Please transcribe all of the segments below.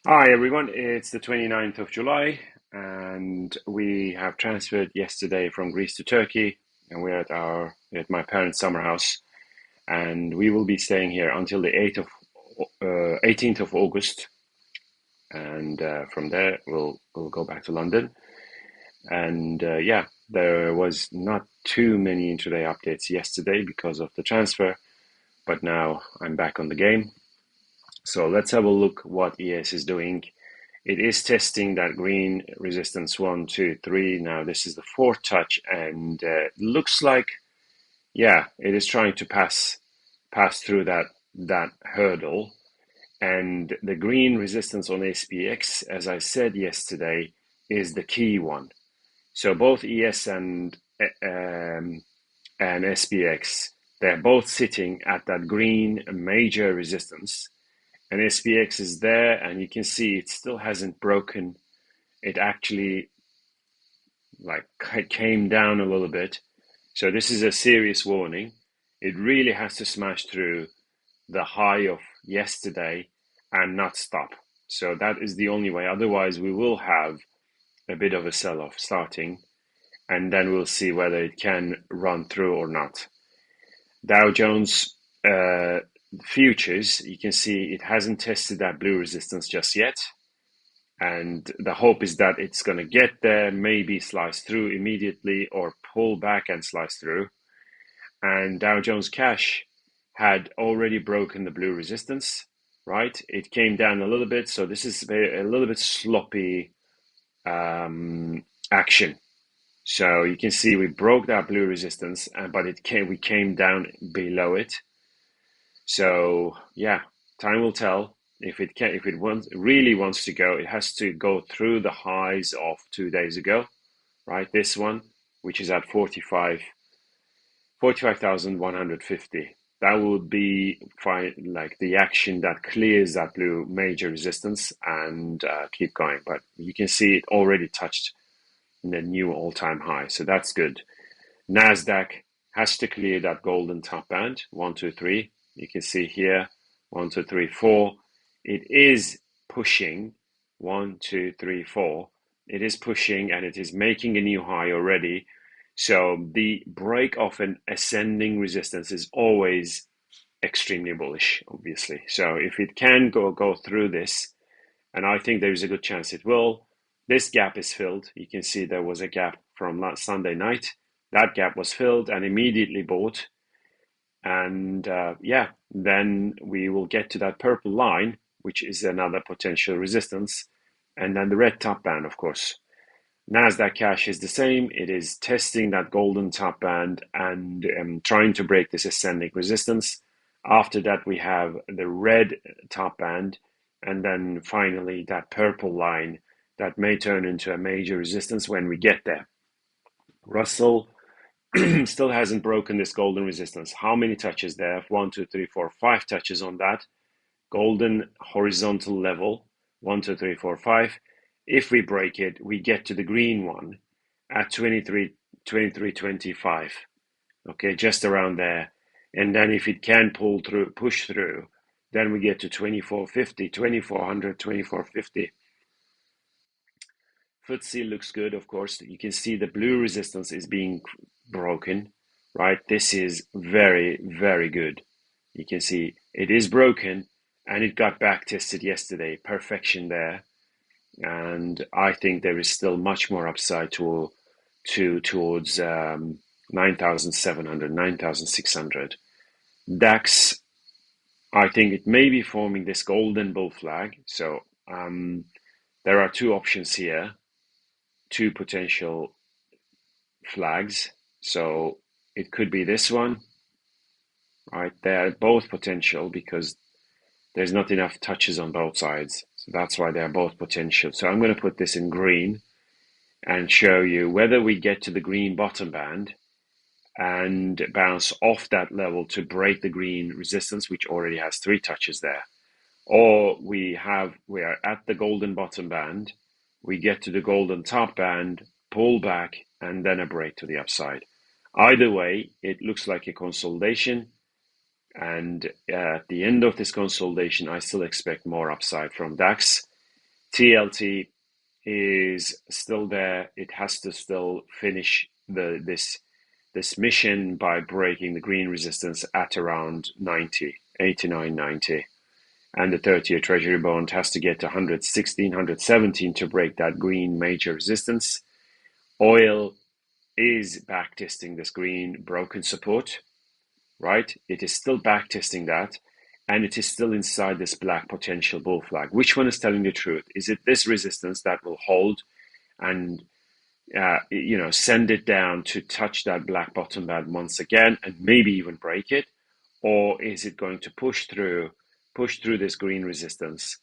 Hi everyone, it's the 29th of July and we have transferred yesterday from Greece to Turkey and we're at my parents' summer house and we will be staying here until the 18th of August and from there we'll go back to London and yeah, there was not too many intraday updates yesterday because of the transfer, but now I'm back on the game. So let's have a look what ES is doing. It is testing that green resistance 1, 2, 3. Now this is the fourth touch, and looks like, yeah, it is trying to pass through that hurdle. And the green resistance on SPX, as I said yesterday, is the key one. So both ES and SPX, they're both sitting at that green major resistance, and SPX is there, and you can see it still hasn't broken. It actually like came down a little bit. So this is a serious warning. It really has to smash through the high of yesterday and not stop. So that is the only way. Otherwise, we will have a bit of a sell-off starting, and then we'll see whether it can run through or not. Dow Jones futures, you can see it hasn't tested that blue resistance just yet. And the hope is that it's going to get there, maybe slice through immediately or pull back and slice through. And Dow Jones Cash had already broken the blue resistance, right? It came down a little bit. So this is a little bit sloppy action. So you can see we broke that blue resistance, but we came down below it. So yeah, time will tell. If it really wants to go, it has to go through the highs of 2 days ago, right? This one, which is at 45,150. That would be fine, like the action that clears that blue major resistance and keep going. But you can see it already touched the new all-time high, so that's good. Nasdaq has to clear that golden top band, 1, 2, 3. You can see here, 1, 2, 3, 4. It is pushing 1, 2, 3, 4. It is pushing and it is making a new high already. So the break of an ascending resistance is always extremely bullish, obviously. So if it can go through this, and I think there is a good chance it will, this gap is filled. You can see there was a gap from last Sunday night. That gap was filled and immediately bought. And yeah, then we will get to that purple line, which is another potential resistance. And then the red top band, of course. Nasdaq Cash is the same. It is testing that golden top band and trying to break this ascending resistance. After that, we have the red top band, and then finally that purple line that may turn into a major resistance when we get there. Russell still hasn't broken this golden resistance. How many touches there? 1, 2, 3, 4, 5 touches on that golden horizontal level. 1, 2, 3, 4, 5. If we break it, we get to the green one at 23.25. Okay, just around there. And then if it can push through, then we get to 24.50, 2400, 24.50. FTSE looks good, of course. You can see the blue resistance is being broken, right? This is very, very good. You can see it is broken and it got back tested yesterday. Perfection there. And I think there is still much more upside towards 9,700, 9,600. DAX, I think it may be forming this golden bull flag. So there are two options here, two potential flags. So it could be this one, right? They're both potential because there's not enough touches on both sides. So that's why they're both potential. So I'm going to put this in green and show you whether we get to the green bottom band and bounce off that level to break the green resistance, which already has 3 touches there. Or we are at the golden bottom band, we get to the golden top band, pull back, and then a break to the upside. Either way, it looks like a consolidation. And at the end of this consolidation, I still expect more upside from DAX. TLT is still there. It has to still finish this mission by breaking the green resistance at around 90, 89, 90. And the 30-year Treasury bond has to get to 116, 117 to break that green major resistance. Oil is backtesting this green broken support, right? It is still backtesting that, and it is still inside this black potential bull flag. Which one is telling the truth? Is it this resistance that will hold and send it down to touch that black bottom band once again and maybe even break it? Or is it going to push through this green resistance,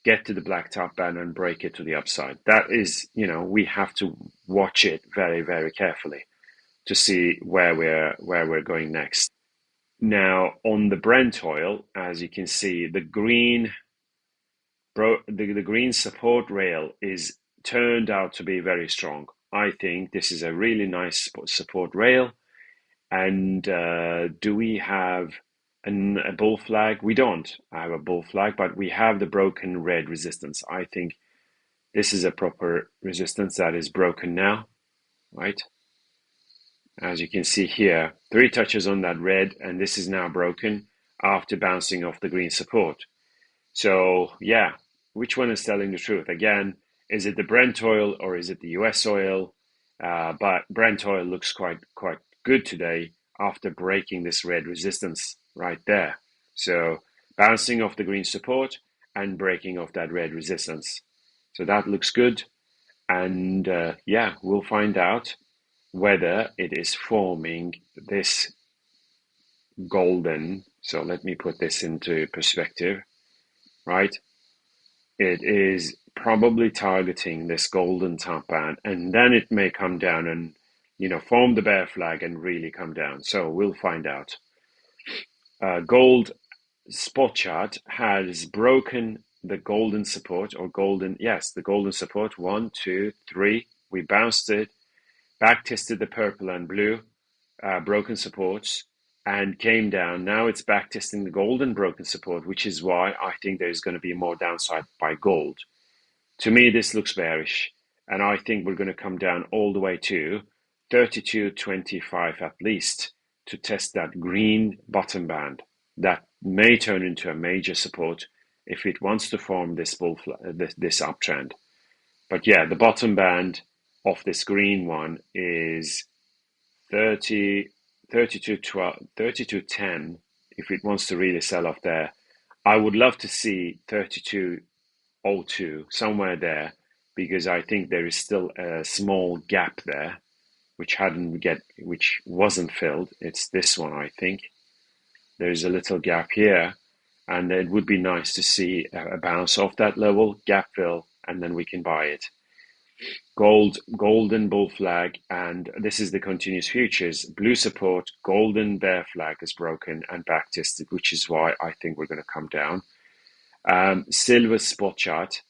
get to the black top band and break it to the upside? That is, we have to watch it very, very carefully to see where we're going next. Now, on the Brent oil, as you can see, the green support rail is turned out to be very strong. I think this is a really nice support rail. And do we have a bull flag? We don't have a bull flag, but we have the broken red resistance. I think this is a proper resistance that is broken now, right? As you can see here, 3 touches on that red, and this is now broken after bouncing off the green support. So yeah, which one is telling the truth? Again, is it the Brent oil or is it the US oil? But Brent oil looks quite good today after breaking this red resistance right there. So bouncing off the green support and breaking off that red resistance. So that looks good. And yeah, we'll find out whether it is forming this golden. So let me put this into perspective, right? It is probably targeting this golden top band, and then it may come down and form the bear flag and really come down. So we'll find out. Gold spot chart has broken the golden support the golden support. 1, 2, 3. We bounced it, back tested the purple and blue broken supports and came down. Now it's back testing the golden broken support, which is why I think there's going to be more downside by gold. To me, this looks bearish, and I think we're going to come down all the way to 32.25 at least to test that green bottom band. That may turn into a major support if it wants to form this this uptrend. But yeah, the bottom band of this green one is 32.10. If it wants to really sell off there, I would love to see 32.02 somewhere there, because I think there is still a small gap there which wasn't filled. It's this one, I think. There's a little gap here, and it would be nice to see a bounce off that level, gap fill, and then we can buy it. Golden bull flag, and this is the continuous futures. Blue support, golden bear flag is broken and back tested, which is why I think we're going to come down. Silver spot chart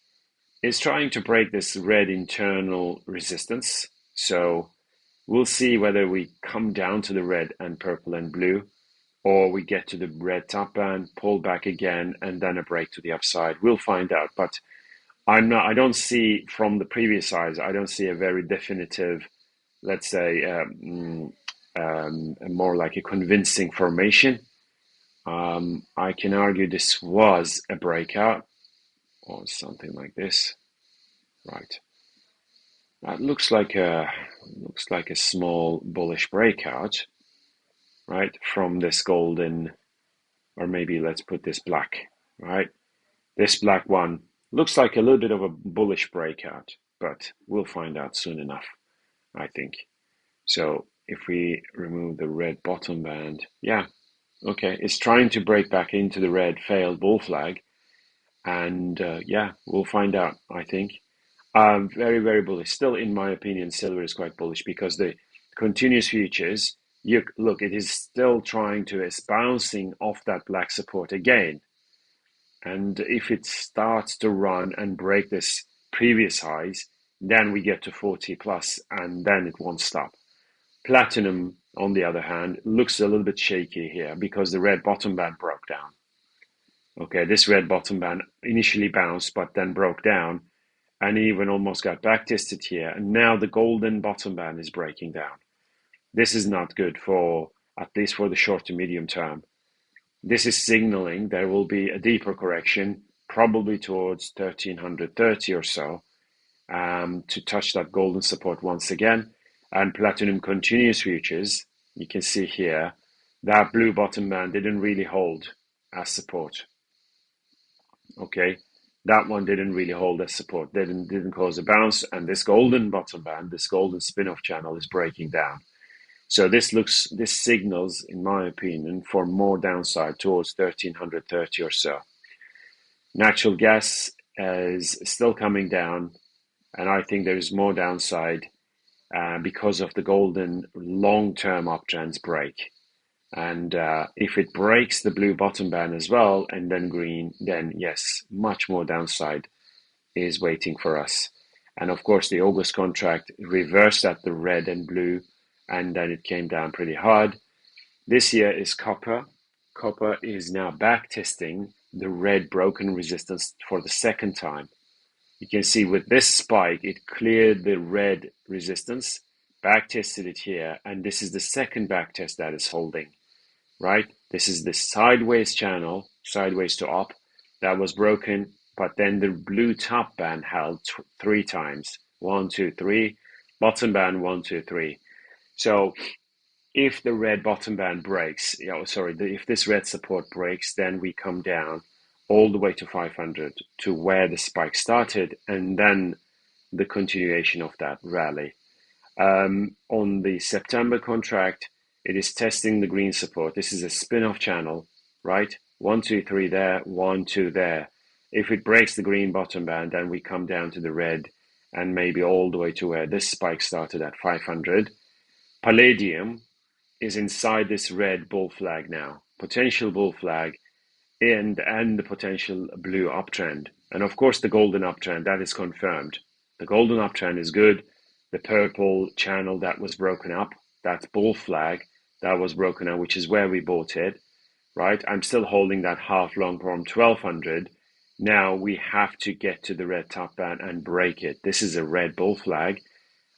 is trying to break this red internal resistance. So we'll see whether we come down to the red and purple and blue, or we get to the red top band, pull back again, and then a break to the upside. We'll find out. But I don't see, from the previous highs, I don't see a very definitive, let's say, more like a convincing formation. I can argue this was a breakout or something like this, right? That looks like a small bullish breakout, right? From this golden, or maybe let's put this black, right? This black one looks like a little bit of a bullish breakout, but we'll find out soon enough, I think. So if we remove the red bottom band, yeah, okay, it's trying to break back into the red failed bull flag, and yeah, we'll find out, I think. Very, very bullish. Still, in my opinion, silver is quite bullish because the continuous futures, look, it is still it's bouncing off that black support again. And if it starts to run and break this previous highs, then we get to 40 plus, and then it won't stop. Platinum, on the other hand, looks a little bit shaky here because the red bottom band broke down. Okay, this red bottom band initially bounced, but then broke down. and even almost got back tested here. And now the golden bottom band is breaking down. This is not good for, at least for the short to medium term. This is signaling there will be a deeper correction, probably towards 1330 or so, to touch that golden support once again. And platinum continuous futures, you can see here, that blue bottom band didn't really hold as support. Okay, that one didn't really hold as support, didn't cause a bounce, and this golden bottom band, this golden spin-off channel is breaking down. So this signals, in my opinion, for more downside towards 1330 or so. Natural gas is still coming down, and I think there is more downside because of the golden long-term uptrends break. And if it breaks the blue bottom band as well, and then green, then yes, much more downside is waiting for us. And of course, the August contract reversed at the red and blue, and then it came down pretty hard. This year is copper. Copper is now back testing the red broken resistance for the second time. You can see with this spike, it cleared the red resistance, back tested it here, and this is the second back test that is holding, right? This is the sideways channel, sideways to up, that was broken, but then the blue top band held three times. 1, 2, 3, bottom band 1, 2, 3. So if the red bottom band breaks, if this red support breaks, then we come down all the way to 500 to where the spike started, and then the continuation of that rally. On the September contract, it is testing the green support. This is a spin-off channel, right? 1, 2, 3 there, 1, 2 there. If it breaks the green bottom band, then we come down to the red and maybe all the way to where this spike started at 500. Palladium is inside this red bull flag now, potential bull flag, and the potential blue uptrend. And of course, the golden uptrend, that is confirmed. The golden uptrend is good. The purple channel that was broken up, that's bull flag, that was broken up, which is where we bought it, right? I'm still holding that half long from 1200. Now we have to get to the red top band and break it. This is a red bull flag.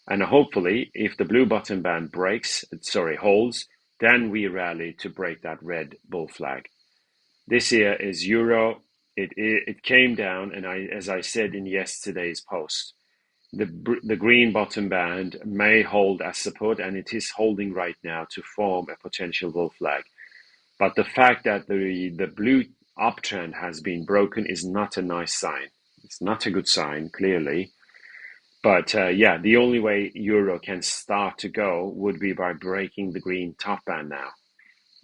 And hopefully, if the blue bottom band holds, then we rally to break that red bull flag. This here is euro. It came down, and as I said in yesterday's post, the green bottom band may hold as support, and it is holding right now to form a potential bull flag. But the fact that the blue uptrend has been broken is not a nice sign. It's not a good sign, clearly. But the only way euro can start to go would be by breaking the green top band now.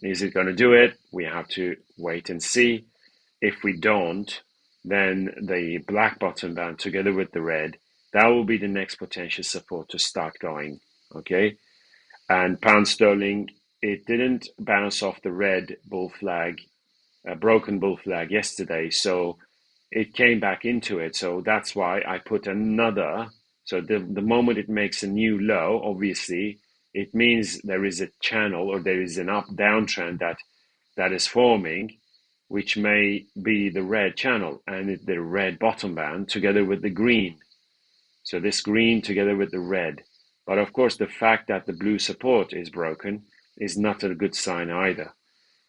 Is it going to do it? We have to wait and see. If we don't, then the black bottom band together with the red, that will be the next potential support to start going. Okay. And pound sterling, it didn't bounce off the red bull flag, broken bull flag yesterday. So it came back into it. So that's why I put another. So the moment it makes a new low, obviously, it means there is a channel or there is an downtrend that is forming, which may be the red channel and the red bottom band together with the green. So this green together with the red. But of course, the fact that the blue support is broken is not a good sign either.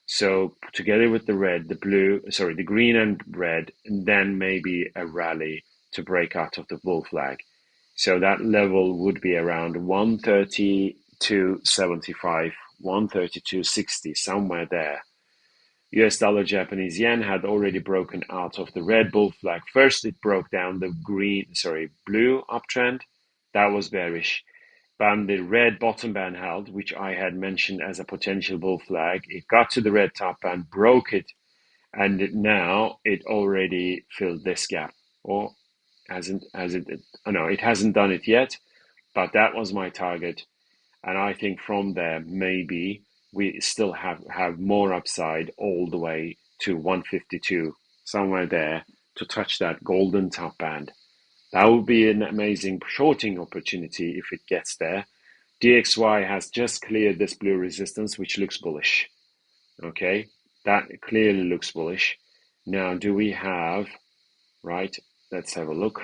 So together with the the green and red, and then maybe a rally to break out of the bull flag. So that level would be around 132.75, 132.60, somewhere there. US dollar Japanese yen had already broken out of the red bull flag. First, it broke down the blue uptrend. That was bearish. But the red bottom band held, which I had mentioned as a potential bull flag. It got to the red top band, broke it, and now it already filled this gap. Or it hasn't done it yet, but that was my target. And I think from there, maybe we still have more upside all the way to 152, somewhere there, to touch that golden top band. That would be an amazing shorting opportunity if it gets there. DXY has just cleared this blue resistance, which looks bullish. Okay, that clearly looks bullish. Now, do we have, right, let's have a look.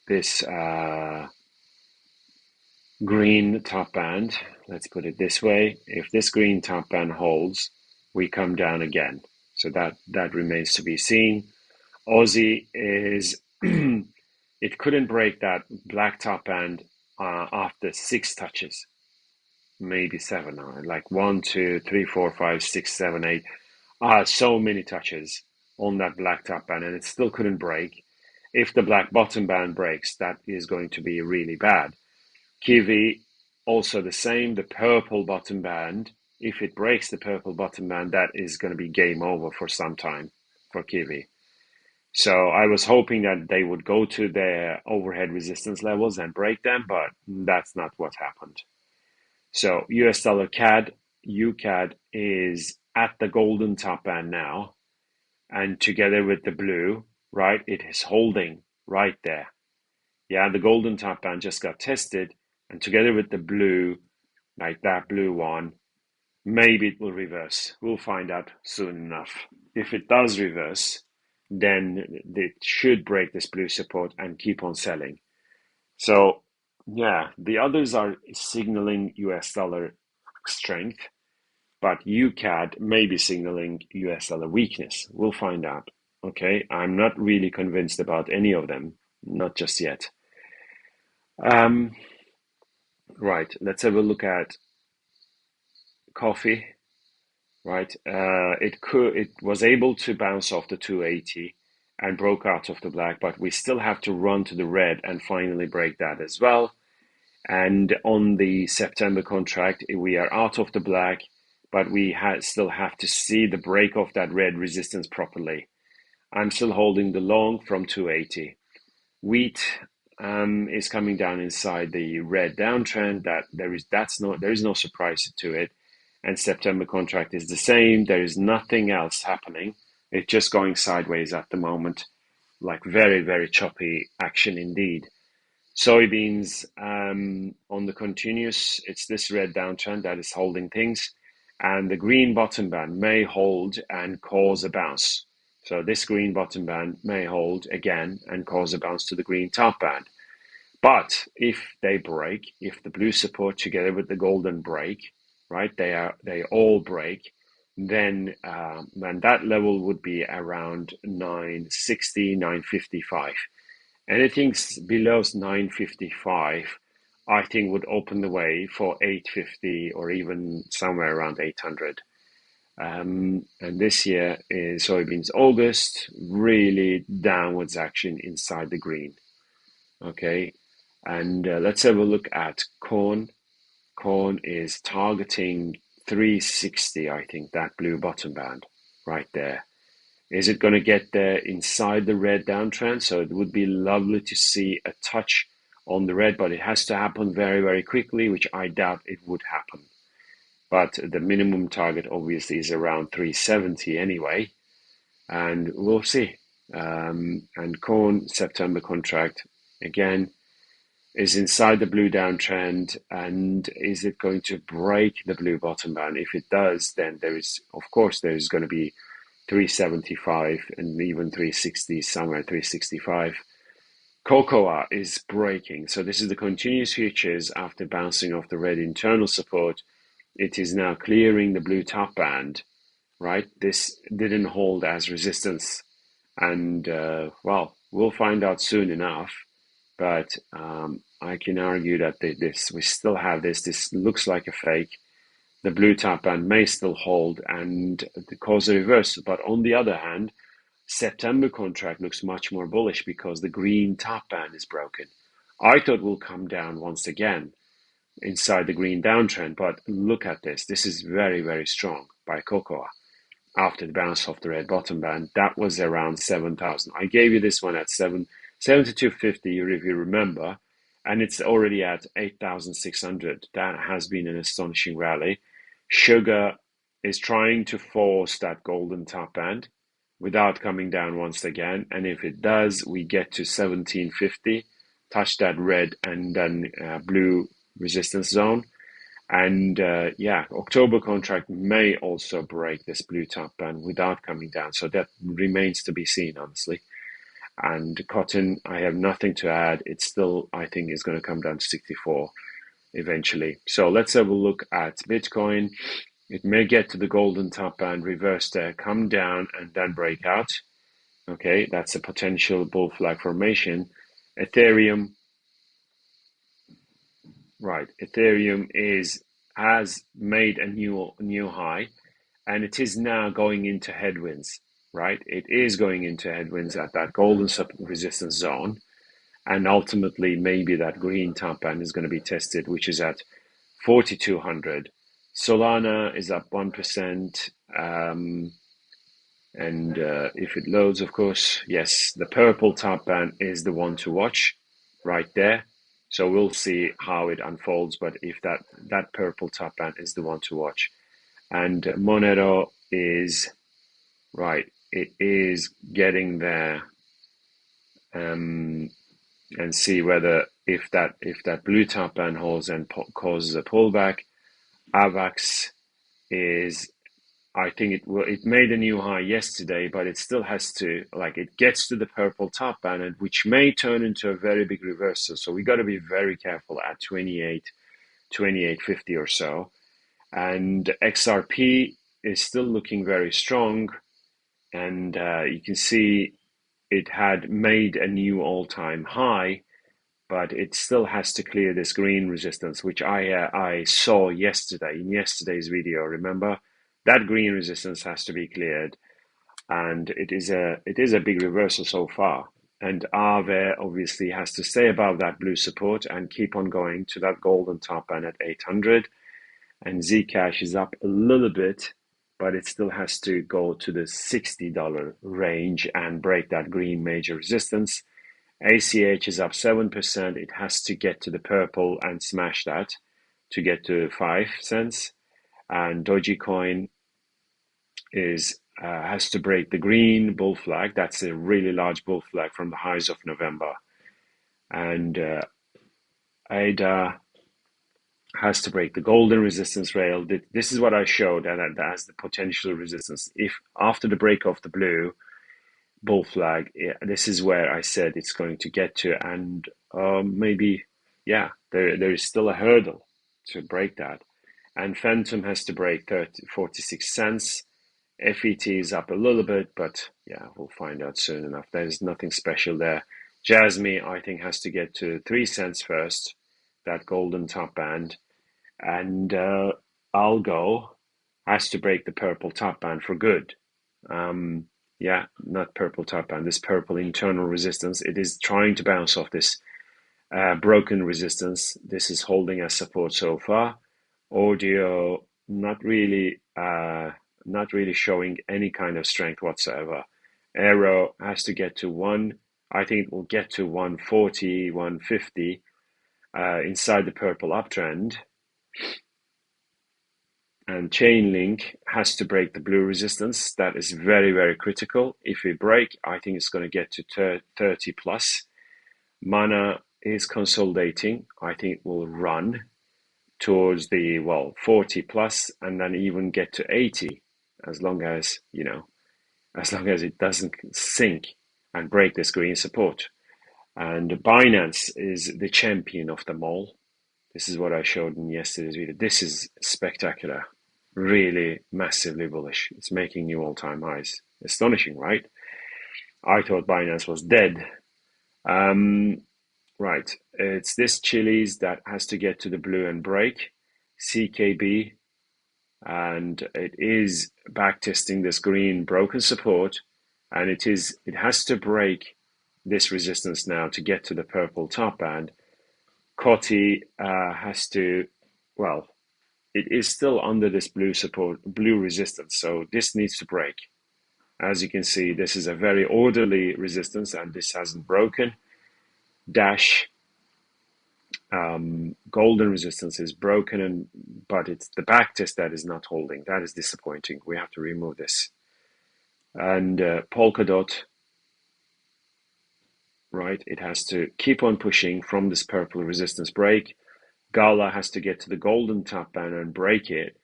this green top band, let's put it this way, if this green top band holds, we come down again. So that remains to be seen. Aussie is it couldn't break that black top band after 6 touches, maybe seven, like 1, 2, 3, 4, 5, 6, 7, 8. So many touches on that black top band, and it still couldn't break. If the black bottom band breaks, that is going to be really bad. Kiwi, also the same, the purple bottom band. If it breaks the purple bottom band, that is going to be game over for some time for Kiwi. So I was hoping that they would go to their overhead resistance levels and break them, but that's not what happened. So US dollar CAD, UCAD is at the golden top band now, and together with the blue, right, it is holding right there. Yeah, the golden top band just got tested, and together with the blue, like that blue one, maybe it will reverse. We'll find out soon enough. If it does reverse, then it should break this blue support and keep on selling. So, yeah, the others are signaling US dollar strength, but UCAD may be signaling US dollar weakness. We'll find out. Okay, I'm not really convinced about any of them, not just yet. Right, let's have a look at coffee. Right, it was able to bounce off the 280 and broke out of the black, but we still have to run to the red and finally break that as well. And on the September contract, we are out of the black, but we still have to see the break of that red resistance properly. I'm still holding the long from 280. Wheat is coming down inside the red downtrend. There is no surprise to it. And September contract is the same. There is nothing else happening. It's just going sideways at the moment, like very, very choppy action indeed. Soybeans on the continuous, it's this red downtrend that is holding things, and the green bottom band may hold and cause a bounce. So this green bottom band may hold again and cause a bounce to the green top band. But if they break, if the blue support together with the golden break, right, they all break, then that level would be around 960, 955. Anything below 955, I think would open the way for 850 or even somewhere around 800. And this year in soybeans, August, really downwards action inside the green. Okay, and let's have a look at corn. Corn is targeting 360, I think, that blue bottom band right there. Is it going to get there inside the red downtrend? So it would be lovely to see a touch on the red, but it has to happen very, very quickly, which I doubt it would happen. But the minimum target obviously is around 370 anyway, and we'll see. And corn September contract, again, is inside the blue downtrend, and is it going to break the blue bottom band? If it does, then there is going to be 375 and even 360, somewhere 365. Cocoa is breaking. So this is the continuous futures after bouncing off the red internal support. It is now clearing the blue top band, right? This didn't hold as resistance. And, well, we'll find out soon enough. But I can argue that we still have this. This looks like a fake. The blue top band may still hold and cause a reversal. But on the other hand, September contract looks much more bullish because the green top band is broken. I thought we'll come down once again inside the green downtrend, but look at this. This is very, very strong by cocoa. After the bounce off the red bottom band, that was around 7,000. I gave you this one at 7,250, if you remember, and it's already at 8,600. That has been an astonishing rally. Sugar is trying to force that golden top band without coming down once again, and if it does, we get to 1750, touch that red and then blue resistance zone. And October contract may also break this blue top band without coming down. So that remains to be seen, honestly. And cotton, I have nothing to add. It's still, I think, is going to come down to 64 eventually. So let's have a look at Bitcoin. It may get to the golden top band, reverse there, come down, and then break out. Okay, that's a potential bull flag formation. Ethereum, right? Ethereum has made a new high, and it is now going into headwinds. Right, it is going into headwinds at that golden resistance zone, and ultimately maybe that green top band is going to be tested, which is at 4,200. Solana is up 1%. And if it loads, of course, yes, the purple top band is the one to watch right there. So we'll see how it unfolds. But if that purple top band is the one to watch. And Monero is, right, it is getting there. And see whether if that blue top band holds and causes a pullback. AVAX is, I think it made a new high yesterday, but it still has to, like, it gets to the purple top band, and which may turn into a very big reversal. So we got to be very careful at 28.50 or so. And XRP is still looking very strong, and you can see it had made a new all-time high, but it still has to clear this green resistance, which I saw yesterday in yesterday's video. Remember, that green resistance has to be cleared, and it is a big reversal so far. And Aave obviously has to stay above that blue support and keep on going to that golden top band at 800. And Zcash is up a little bit, but it still has to go to the $60 range and break that green major resistance. ACH is up 7%. It has to get to the purple and smash that to get to 5 cents. And Dogecoin has to break the green bull flag. That's a really large bull flag from the highs of November. And ADA has to break the golden resistance rail. This is what I showed as the potential resistance. If after the break of the blue bull flag, this is where I said it's going to get to, and maybe, yeah, there is still a hurdle to break that. And Phantom has to break 46 cents. FET is up a little bit, but yeah, we'll find out soon enough. There's nothing special there. Jasmine, I think, has to get to 3 cents first, that golden top band. And Algo has to break the purple top band for good. Yeah, not purple top band, this purple internal resistance. It is trying to bounce off this broken resistance. This is holding as support so far. Audio, not really showing any kind of strength whatsoever. Arrow has to get to I think it will get to 140, 150 inside the purple uptrend. And Chainlink has to break the blue resistance. That is very, very critical. If we break, I think it's going to get to 30 plus. Mana is consolidating. I think it will run towards the 40 plus, and then even get to 80, as long as it doesn't sink and break this green support. And Binance is the champion of them all. This is what I showed in yesterday's video. This is spectacular, really massively bullish. It's making new all-time highs. Astonishing, right? I thought Binance was dead. Right, it's this Chili's that has to get to the blue and break. CKB, and it is backtesting this green broken support, and it has to break this resistance now to get to the purple top band. Coty has to, it is still under this blue resistance, so this needs to break. As you can see, this is a very orderly resistance, and this hasn't broken. Dash golden resistance is broken, but it's the backtest that is not holding. That is disappointing. We have to remove this. And Polkadot, right, it has to keep on pushing from this purple resistance break. Gala has to get to the golden top band and break it.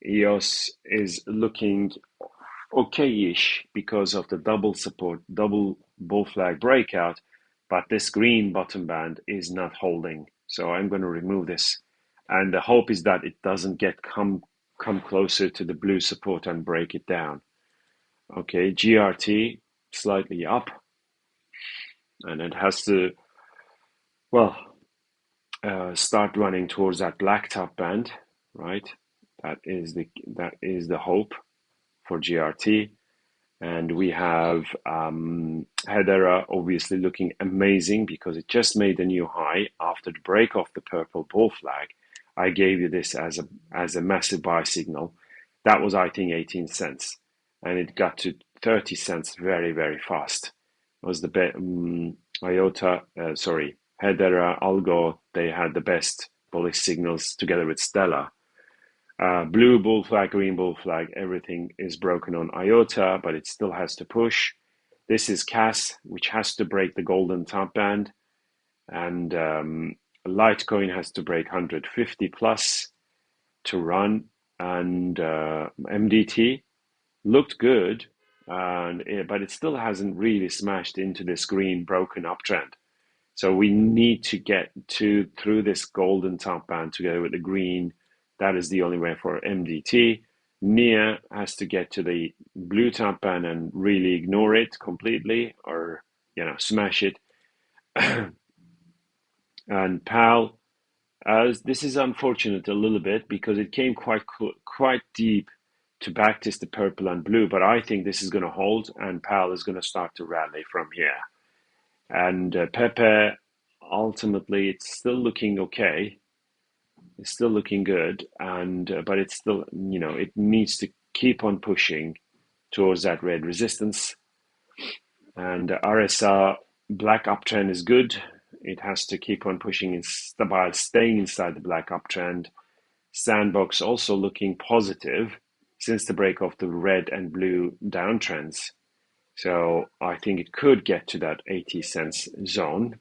EOS is looking okay-ish because of the double bull flag breakout, but this green bottom band is not holding. So I'm going to remove this. And the hope is that it doesn't come closer to the blue support and break it down. Okay, GRT slightly up, and it has to, well, start running towards that black top band, right? That is the hope for GRT. And we have Hedera obviously looking amazing because it just made a new high after the break of the purple bull flag. I gave you this as a massive buy signal. That was, I think, 18 cents, and it got to 30 cents very, very fast. It was the Hedera, Algo. They had the best bullish signals together with Stella. Blue bull flag, green bull flag, everything is broken on IOTA, but it still has to push. This is CAS, which has to break the golden top band, and Litecoin has to break 150 plus to run, and MDT looked good, but it still hasn't really smashed into this green broken uptrend. So we need to get through this golden top band together with the green. That is the only way for MDT. NIA has to get to the blue top band and really ignore it completely, or smash it. And PAL, this is unfortunate a little bit because it came quite deep to backtest the purple and blue, but I think this is going to hold, and PAL is going to start to rally from here. And Pepe, ultimately, it's still looking okay. It's still looking good, and but it's still, it needs to keep on pushing towards that red resistance. And RSR black uptrend is good. It has to keep on pushing while staying inside the black uptrend. Sandbox also looking positive since the break of the red and blue downtrends. So I think it could get to that 80 cents zone.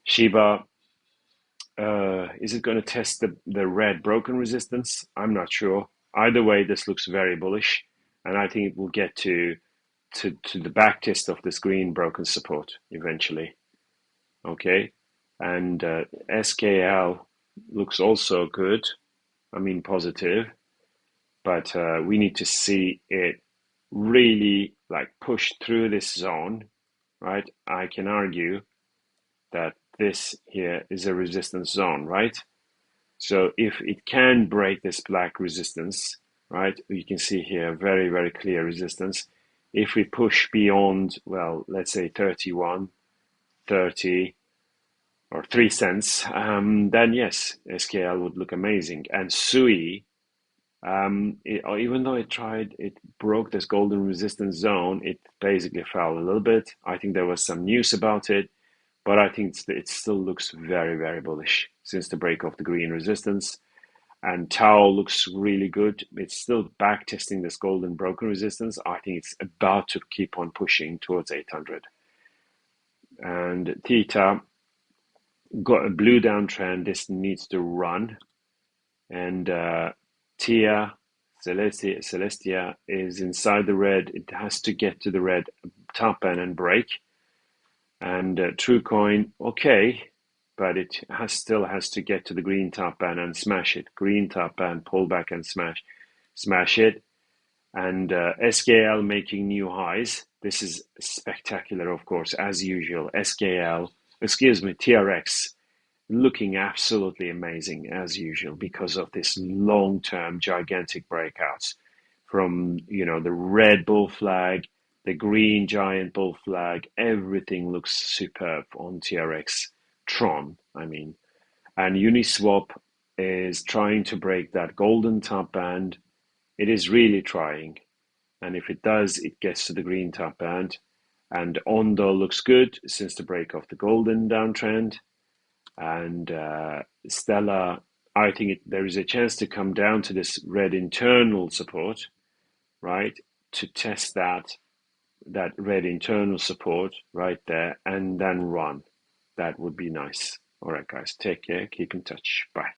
Shiba, is it going to test the red broken resistance? I'm not sure. Either way, this looks very bullish, and I think it will get to the back test of this green broken support eventually. Okay, and SKL looks also good. I mean, positive, but we need to see it really push through this zone, right? I can argue that this here is a resistance zone, right? So if it can break this black resistance, right, you can see here very, very clear resistance. If we push beyond, well, let's say 31, 30, or 3 cents, then yes, SKL would look amazing. And SUI, even though it broke this golden resistance zone, it basically fell a little bit. I think there was some news about it, but I think it still looks very, very bullish since the break of the green resistance. And Tau looks really good. It's still back testing this golden broken resistance. I think it's about to keep on pushing towards 800. And Theta got a blue downtrend. This needs to run. And Tia, Celestia is inside the red. It has to get to the red top band and break. And TrueCoin, okay, but it still has to get to the green top band and smash it. Green top band, pull back and smash it. And SKL making new highs. This is spectacular, of course, as usual. TRX looking absolutely amazing as usual because of this long-term gigantic breakouts from the red bull flag, the green giant bull flag. Everything looks superb on TRX Tron, I mean. And Uniswap is trying to break that golden top band. It is really trying, and if it does, it gets to the green top band. And Ondo looks good since the break of the golden downtrend. And Stella, I think there is a chance to come down to this red internal support, right? To test that red internal support right there and then run. That would be nice. All right, guys, take care. Keep in touch. Bye.